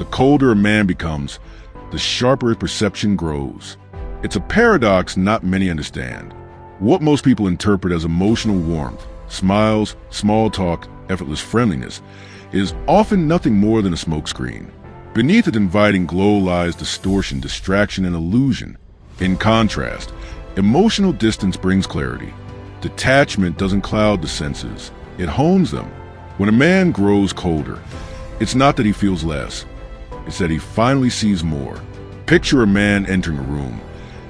The colder a man becomes, the sharper his perception grows. It's a paradox not many understand. What most people interpret as emotional warmth, smiles, small talk, effortless friendliness, is often nothing more than a smokescreen. Beneath its inviting glow lies distortion, distraction, and illusion. In contrast, emotional distance brings clarity. Detachment doesn't cloud the senses, it hones them. When a man grows colder, it's not that he feels less, it's that he finally sees more. Picture a man entering a room,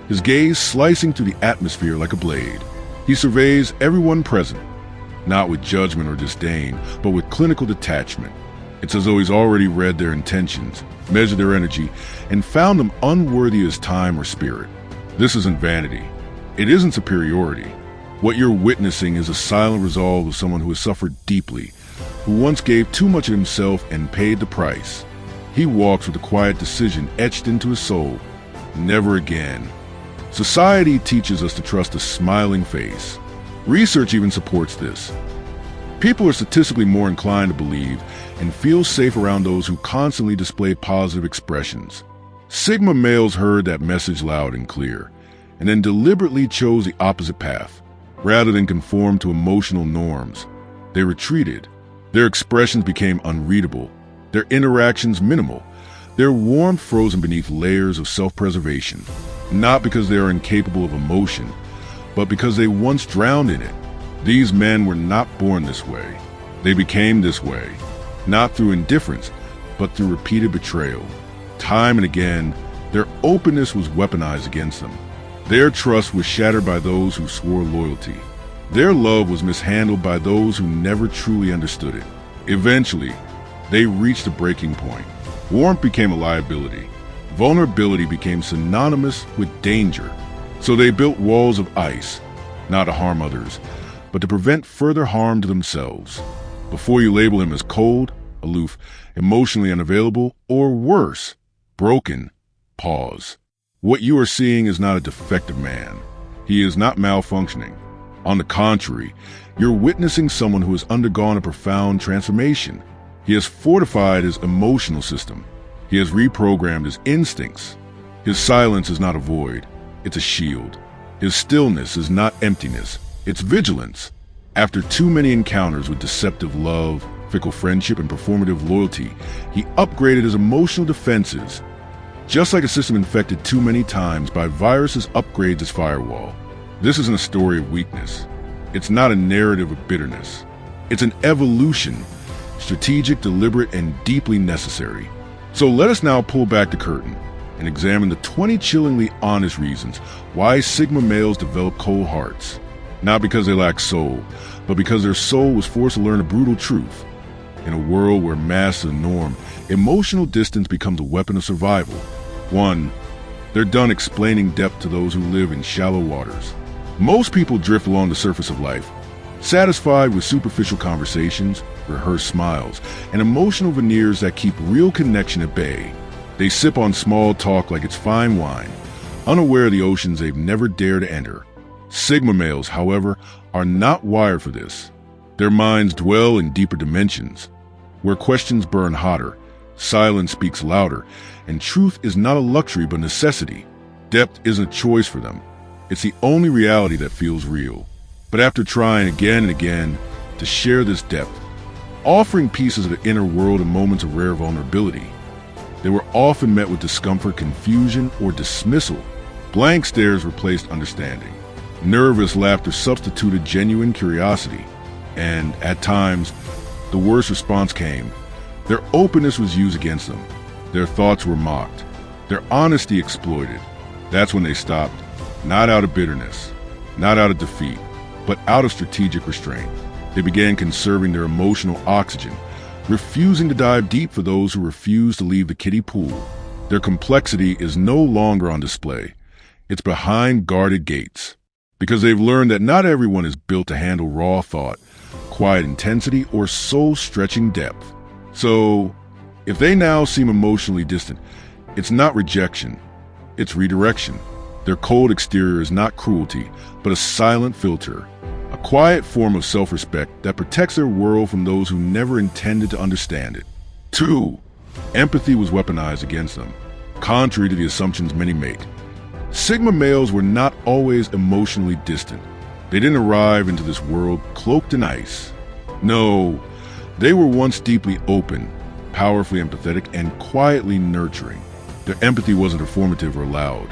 his gaze slicing through the atmosphere like a blade. He surveys everyone present, not with judgment or disdain, but with clinical detachment. It's as though he's already read their intentions, measured their energy, and found them unworthy as time or spirit. This isn't vanity. It isn't superiority. What you're witnessing is a silent resolve of someone who has suffered deeply, who once gave too much of himself and paid the price. He walks with a quiet decision etched into his soul. Never again. Society teaches us to trust a smiling face. Research even supports this. People are statistically more inclined to believe and feel safe around those who constantly display positive expressions. Sigma males heard that message loud and clear, and then deliberately chose the opposite path. Rather than conform to emotional norms, they retreated. Their expressions became unreadable, their interactions minimal, their warmth frozen beneath layers of self-preservation, not because they are incapable of emotion, but because they once drowned in it. These men were not born this way. They became this way, not through indifference, but through repeated betrayal. Time and again, their openness was weaponized against them. Their trust was shattered by those who swore loyalty. Their love was mishandled by those who never truly understood it. Eventually, they reached a breaking point. Warmth became a liability. Vulnerability became synonymous with danger. So they built walls of ice, not to harm others, but to prevent further harm to themselves. Before you label him as cold, aloof, emotionally unavailable, or worse, broken, pause. What you are seeing is not a defective man. He is not malfunctioning. On the contrary, you're witnessing someone who has undergone a profound transformation. He has fortified his emotional system. He has reprogrammed his instincts. His silence is not a void, it's a shield. His stillness is not emptiness, it's vigilance. After too many encounters with deceptive love, fickle friendship, and performative loyalty, he upgraded his emotional defenses. Just like a system infected too many times by viruses upgrades its firewall. This isn't a story of weakness. It's not a narrative of bitterness. It's an evolution, strategic, deliberate, and deeply necessary. So let us now pull back the curtain and examine the 20 chillingly honest reasons why Sigma males develop cold hearts. Not because they lack soul, but because their soul was forced to learn a brutal truth. In a world where mass is the norm, emotional distance becomes a weapon of survival. 1. They're done explaining depth to those who live in shallow waters. Most people drift along the surface of life, satisfied with superficial conversations, rehearsed smiles, and emotional veneers that keep real connection at bay. They sip on small talk like it's fine wine, unaware of the oceans they've never dared to enter. Sigma males, however, are not wired for this. Their minds dwell in deeper dimensions, where questions burn hotter, silence speaks louder, and truth is not a luxury but necessity. Depth isn't a choice for them. It's the only reality that feels real. But after trying again and again to share this depth, offering pieces of the inner world in moments of rare vulnerability, they were often met with discomfort, confusion, or dismissal. Blank stares replaced understanding. Nervous laughter substituted genuine curiosity. And, at times, the worst response came. Their openness was used against them. Their thoughts were mocked. Their honesty exploited. That's when they stopped, not out of bitterness, not out of defeat, but out of strategic restraint. They began conserving their emotional oxygen, refusing to dive deep for those who refuse to leave the kiddie pool. Their complexity is no longer on display. It's behind guarded gates. Because they've learned that not everyone is built to handle raw thought, quiet intensity, or soul-stretching depth. So, if they now seem emotionally distant, it's not rejection, it's redirection. Their cold exterior is not cruelty, but a silent filter, a quiet form of self-respect that protects their world from those who never intended to understand it. 2. Empathy was weaponized against them, contrary to the assumptions many make. Sigma males were not always emotionally distant. They didn't arrive into this world cloaked in ice. No, they were once deeply open, powerfully empathetic, and quietly nurturing. Their empathy wasn't performative or loud.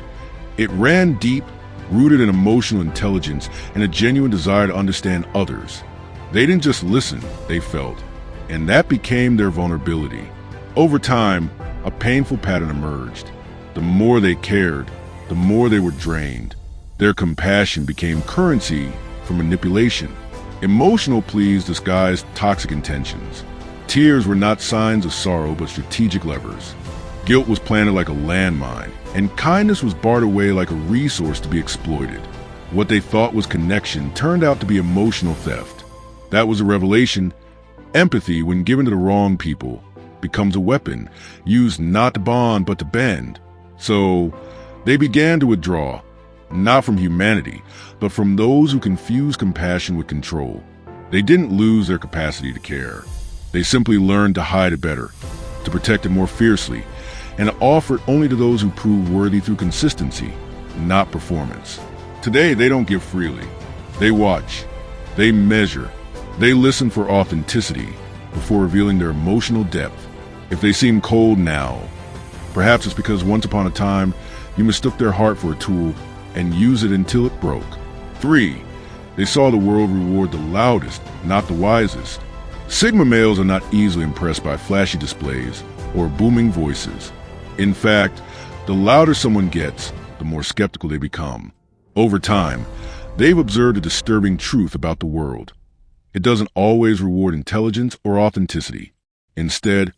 It ran deep, rooted in emotional intelligence and a genuine desire to understand others. They didn't just listen, they felt, and that became their vulnerability. Over time, a painful pattern emerged. The more they cared, the more they were drained. Their compassion became currency for manipulation. Emotional pleas disguised toxic intentions. Tears were not signs of sorrow but strategic levers. Guilt was planted like a landmine, and kindness was barred away like a resource to be exploited. What they thought was connection turned out to be emotional theft. That was a revelation. Empathy, when given to the wrong people, becomes a weapon, used not to bond but to bend. So they began to withdraw, not from humanity, but from those who confuse compassion with control. They didn't lose their capacity to care. They simply learned to hide it better, to protect it more fiercely, and to offer it only to those who prove worthy through consistency, not performance. Today, they don't give freely. They watch. They measure. They listen for authenticity before revealing their emotional depth. If they seem cold now, perhaps it's because once upon a time, you mistook their heart for a tool and used it until it broke. 3. They saw the world reward the loudest, not the wisest. Sigma males are not easily impressed by flashy displays or booming voices. In fact, the louder someone gets, the more skeptical they become. Over time, they've observed a disturbing truth about the world. It doesn't always reward intelligence or authenticity. Instead,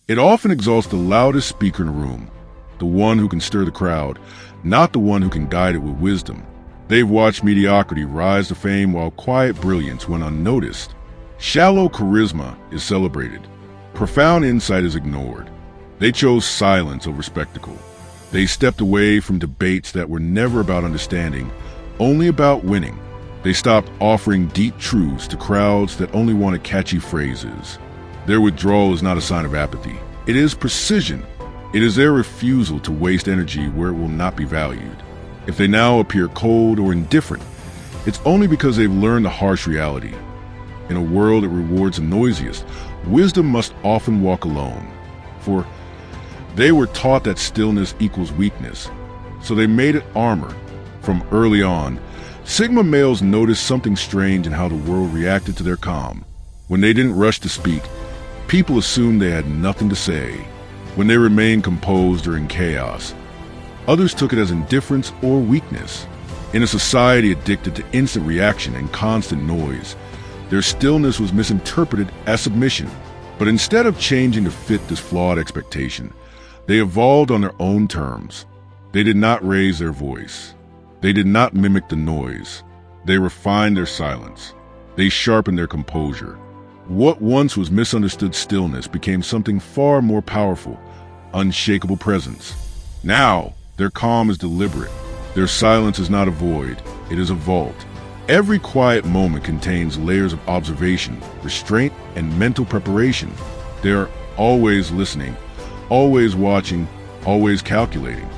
it often exalts the loudest speaker in the room, the one who can stir the crowd, not the one who can guide it with wisdom. They've watched mediocrity rise to fame while quiet brilliance went unnoticed. Shallow charisma is celebrated. Profound insight is ignored. They chose silence over spectacle. They stepped away from debates that were never about understanding, only about winning. They stopped offering deep truths to crowds that only wanted catchy phrases. Their withdrawal is not a sign of apathy. It is precision. It is their refusal to waste energy where it will not be valued. If they now appear cold or indifferent, it's only because they've learned the harsh reality. In a world that rewards the noisiest, wisdom must often walk alone. For they were taught that stillness equals weakness, so they made it armor. From early on, Sigma males noticed something strange in how the world reacted to their calm. When they didn't rush to speak, people assumed they had nothing to say. When they remained composed during chaos, others took it as indifference or weakness. In a society addicted to instant reaction and constant noise, their stillness was misinterpreted as submission. But instead of changing to fit this flawed expectation, they evolved on their own terms. They did not raise their voice. They did not mimic the noise. They refined their silence. They sharpened their composure. What once was misunderstood stillness became something far more powerful, unshakable presence. Now, their calm is deliberate. Their silence is not a void, it is a vault. Every quiet moment contains layers of observation, restraint, and mental preparation. They are always listening, always watching, always calculating.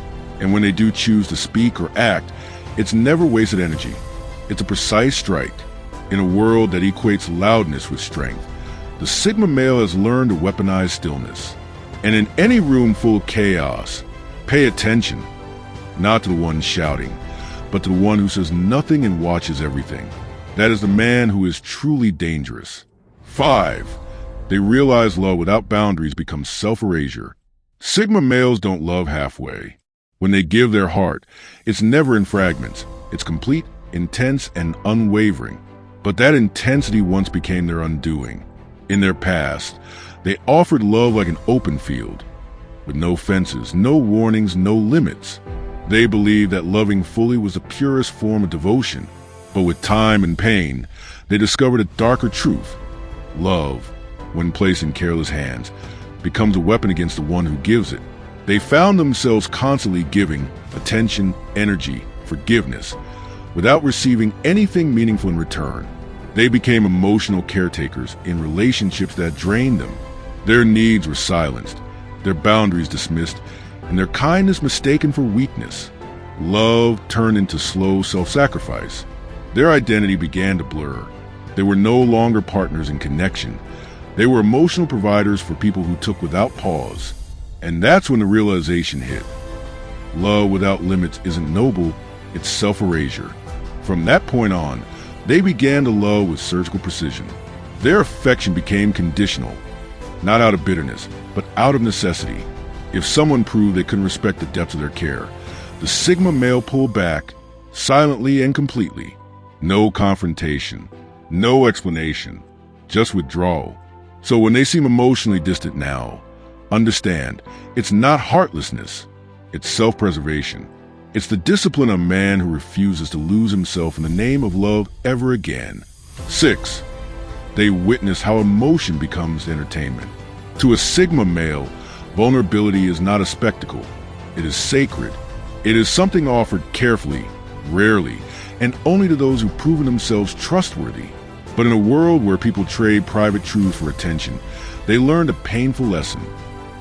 And when they do choose to speak or act, it's never wasted energy. It's a precise strike. In a world that equates loudness with strength, the Sigma male has learned to weaponize stillness. And in any room full of chaos, pay attention, not to the one shouting, but to the one who says nothing and watches everything. That is the man who is truly dangerous. 5. They realize love without boundaries becomes self-erasure. Sigma males don't love halfway. When they give their heart, it's never in fragments. It's complete, intense, and unwavering. But that intensity once became their undoing. In their past, they offered love like an open field, with no fences, no warnings, no limits. They believed that loving fully was the purest form of devotion. But with time and pain, they discovered a darker truth. Love, when placed in careless hands, becomes a weapon against the one who gives it. They found themselves constantly giving attention, energy, forgiveness, without receiving anything meaningful in return. They became emotional caretakers in relationships that drained them. Their needs were silenced, their boundaries dismissed, and their kindness mistaken for weakness. Love turned into slow self-sacrifice. Their identity began to blur. They were no longer partners in connection. They were emotional providers for people who took without pause. And that's when the realization hit. Love without limits isn't noble, it's self-erasure. From that point on, they began to love with surgical precision. Their affection became conditional, not out of bitterness, but out of necessity. If someone proved they couldn't respect the depths of their care, the Sigma male pulled back, silently and completely. No confrontation, no explanation, just withdrawal. So when they seem emotionally distant now, understand, it's not heartlessness, it's self-preservation. It's the discipline of a man who refuses to lose himself in the name of love ever again. 6. They witness how emotion becomes entertainment. To a Sigma male, vulnerability is not a spectacle. It is sacred. It is something offered carefully, rarely, and only to those who've proven themselves trustworthy. But in a world where people trade private truth for attention, they learned a painful lesson.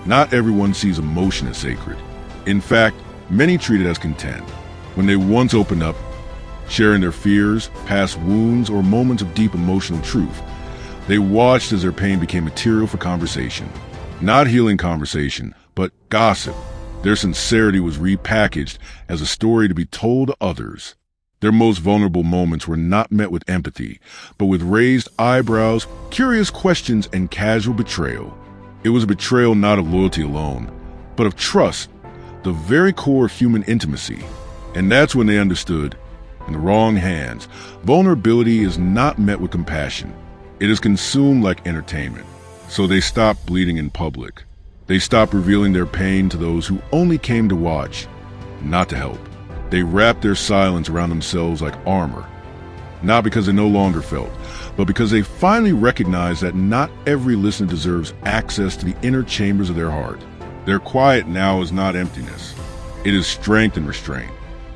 Not everyone sees emotion as sacred. In fact, many treat it as content. When they once opened up, sharing their fears, past wounds, or moments of deep emotional truth, they watched as their pain became material for conversation. Not healing conversation, but gossip. Their sincerity was repackaged as a story to be told to others. Their most vulnerable moments were not met with empathy, but with raised eyebrows, curious questions, and casual betrayal. It was a betrayal not of loyalty alone, but of trust, the very core of human intimacy. And that's when they understood, in the wrong hands, vulnerability is not met with compassion. It is consumed like entertainment. So they stopped bleeding in public. They stopped revealing their pain to those who only came to watch, not to help. They wrapped their silence around themselves like armor, not because they no longer felt, but because they finally recognized that not every listener deserves access to the inner chambers of their heart. Their quiet now is not emptiness. It is strength and restraint.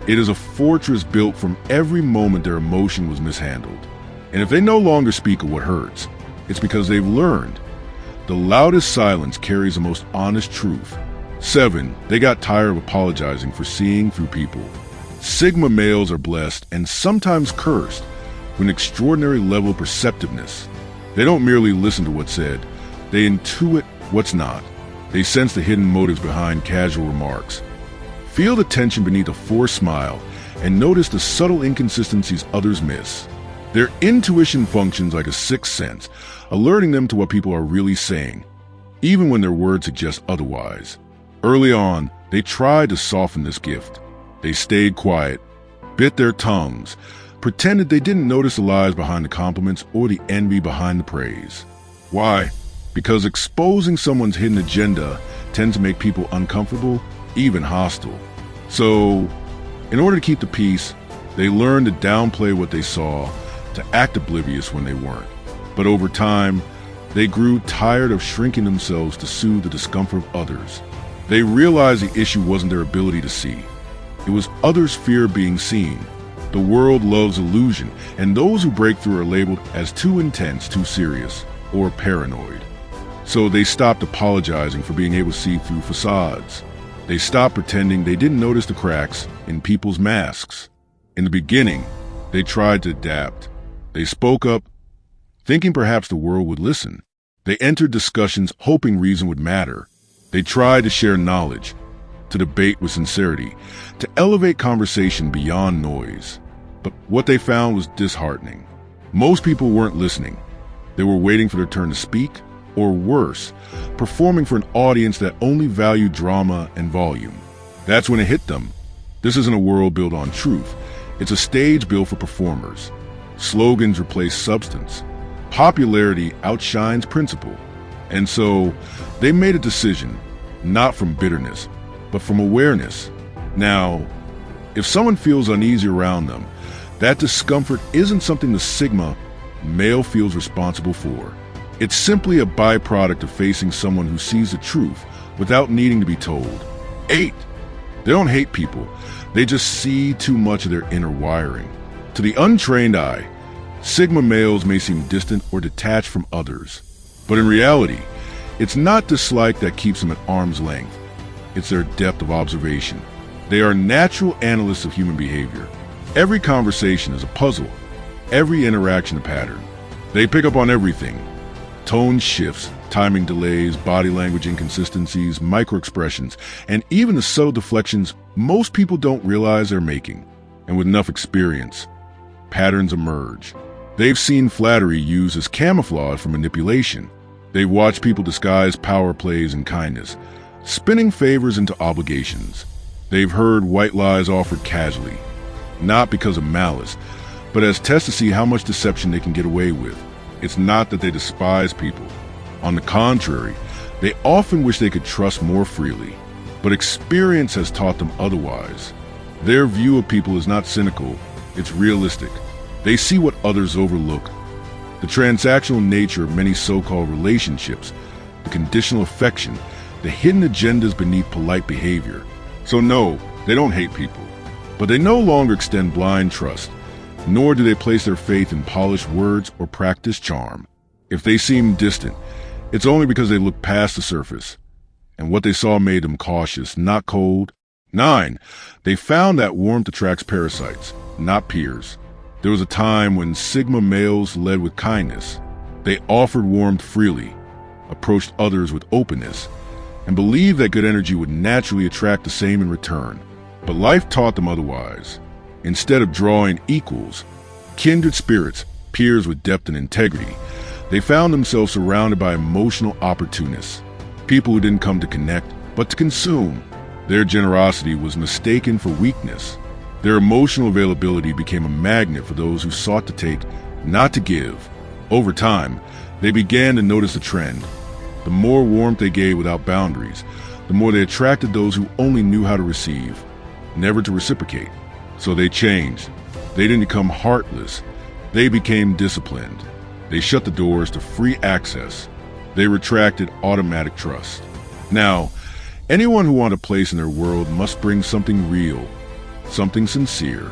It is a fortress built from every moment their emotion was mishandled. And if they no longer speak of what hurts, it's because they've learned. The loudest silence carries the most honest truth. 7. They got tired of apologizing for seeing through people. Sigma males are blessed and sometimes cursed with an extraordinary level of perceptiveness. They don't merely listen to what's said, they intuit what's not. They sense the hidden motives behind casual remarks. Feel the tension beneath a forced smile and notice the subtle inconsistencies others miss. Their intuition functions like a sixth sense, alerting them to what people are really saying, even when their words suggest otherwise. Early on, they tried to soften this gift. They stayed quiet, bit their tongues, pretended they didn't notice the lies behind the compliments or the envy behind the praise. Why? Because exposing someone's hidden agenda tends to make people uncomfortable, even hostile. So, in order to keep the peace, they learned to downplay what they saw, to act oblivious when they weren't. But over time, they grew tired of shrinking themselves to soothe the discomfort of others. They realized the issue wasn't their ability to see. It was others' fear of being seen. The world loves illusion, and those who break through are labeled as too intense, too serious, or paranoid. So they stopped apologizing for being able to see through facades. They stopped pretending they didn't notice the cracks in people's masks. In the beginning, they tried to adapt. They spoke up, thinking perhaps the world would listen. They entered discussions hoping reason would matter. They tried to share knowledge, to debate with sincerity, to elevate conversation beyond noise. But what they found was disheartening. Most people weren't listening. They were waiting for their turn to speak, or worse, performing for an audience that only valued drama and volume. That's when it hit them. This isn't a world built on truth. It's a stage built for performers. Slogans replace substance. Popularity outshines principle. And so, they made a decision, not from bitterness, but from awareness. Now, if someone feels uneasy around them, that discomfort isn't something the Sigma male feels responsible for. It's simply a byproduct of facing someone who sees the truth without needing to be told. 8. They don't hate people. They just see too much of their inner wiring. To the untrained eye, Sigma males may seem distant or detached from others. But in reality, It's not dislike that keeps them at arm's length. It's their depth of observation. They are natural analysts of human behavior. Every conversation is a puzzle, every interaction a pattern. They pick up on everything. Tone shifts, timing delays, body language inconsistencies, microexpressions, and even the subtle deflections most people don't realize they're making. And with enough experience, patterns emerge. They've seen flattery used as camouflage for manipulation. They've watched people disguise power plays and kindness, spinning favors into obligations. They've heard white lies offered casually, not because of malice, but as tests to see how much deception they can get away with. It's not that they despise people. On the contrary, they often wish they could trust more freely, but experience has taught them otherwise. Their view of people is not cynical, it's realistic. They see what others overlook. The transactional nature of many so-called relationships, the conditional affection, the hidden agendas beneath polite behavior. So no, they don't hate people, but they no longer extend blind trust, nor do they place their faith in polished words or practice charm. If they seem distant, it's only because they look past the surface, and what they saw made them cautious, not cold. 9. They found that warmth attracts parasites, not peers. There was a time when Sigma males led with kindness. They offered warmth freely, approached others with openness, and believed that good energy would naturally attract the same in return. But life taught them otherwise. Instead of drawing equals, kindred spirits, peers with depth and integrity, they found themselves surrounded by emotional opportunists, people who didn't come to connect, but to consume. Their generosity was mistaken for weakness. Their emotional availability became a magnet for those who sought to take, not to give. Over time, they began to notice a trend. The more warmth they gave without boundaries, the more they attracted those who only knew how to receive, never to reciprocate. So they changed. They didn't become heartless. They became disciplined. They shut the doors to free access. They retracted automatic trust. Now, anyone who wants a place in their world must bring something real, something sincere.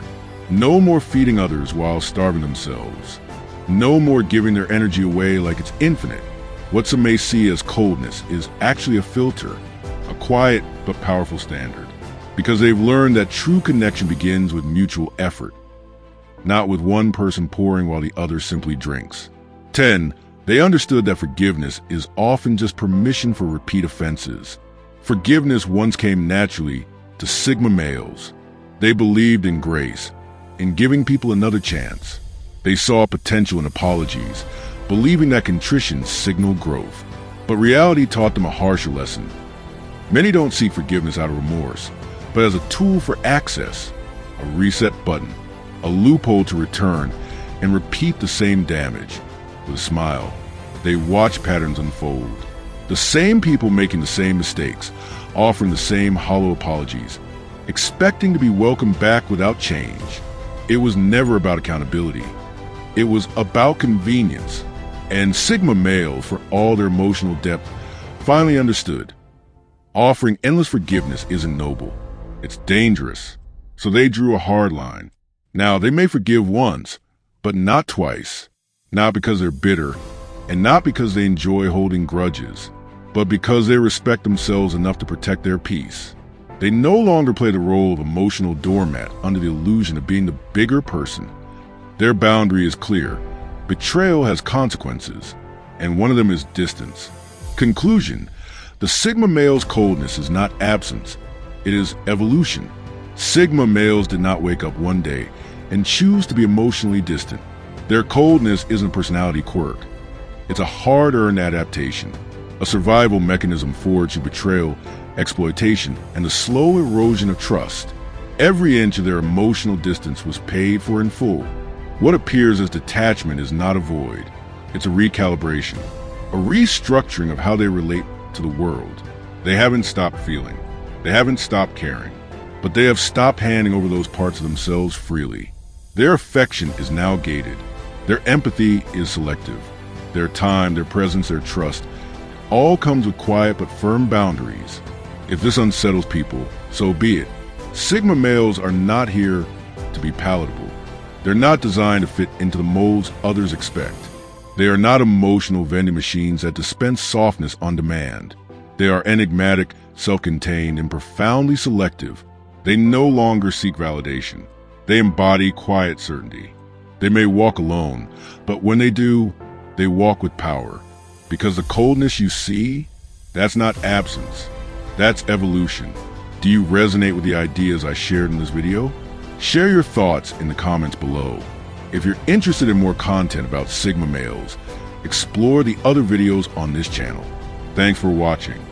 No more feeding others while starving themselves. No more giving their energy away like it's infinite. What some may see as coldness is actually a filter, a quiet but powerful standard. Because they've learned that true connection begins with mutual effort, not with one person pouring while the other simply drinks. 10. They understood that forgiveness is often just permission for repeat offenses. Forgiveness once came naturally to Sigma males. They believed in grace, in giving people another chance. They saw potential in apologies, believing that contrition signaled growth. But reality taught them a harsher lesson. Many don't seek forgiveness out of remorse, but as a tool for access, a reset button, a loophole to return and repeat the same damage. With a smile, they watch patterns unfold. The same people making the same mistakes, offering the same hollow apologies, expecting to be welcomed back without change. It was never about accountability. It was about convenience. And Sigma males, for all their emotional depth, finally understood. Offering endless forgiveness isn't noble. It's dangerous. So they drew a hard line. Now, they may forgive once, but not twice. Not because they're bitter, and not because they enjoy holding grudges, but because they respect themselves enough to protect their peace. They no longer play the role of emotional doormat under the illusion of being the bigger person. Their boundary is clear. Betrayal has consequences, and one of them is distance. Conclusion: the Sigma male's coldness is not absence, it is evolution. Sigma males did not wake up one day and choose to be emotionally distant. Their coldness isn't a personality quirk. It's a hard-earned adaptation, a survival mechanism forged through betrayal, exploitation, and the slow erosion of trust. Every inch of their emotional distance was paid for in full. What appears as detachment is not a void. It's a recalibration, a restructuring of how they relate to the world. They haven't stopped feeling. They haven't stopped caring. But they have stopped handing over those parts of themselves freely. Their affection is now gated. Their empathy is selective. Their time, their presence, their trust, all comes with quiet but firm boundaries. If this unsettles people, so be it. Sigma males are not here to be palatable. They're not designed to fit into the molds others expect. They are not emotional vending machines that dispense softness on demand. They are enigmatic, self-contained, and profoundly selective. They no longer seek validation. They embody quiet certainty. They may walk alone, but when they do, they walk with power. Because the coldness you see, that's not absence. That's evolution. Do you resonate with the ideas I shared in this video? Share your thoughts in the comments below. If you're interested in more content about Sigma males, explore the other videos on this channel. Thanks for watching.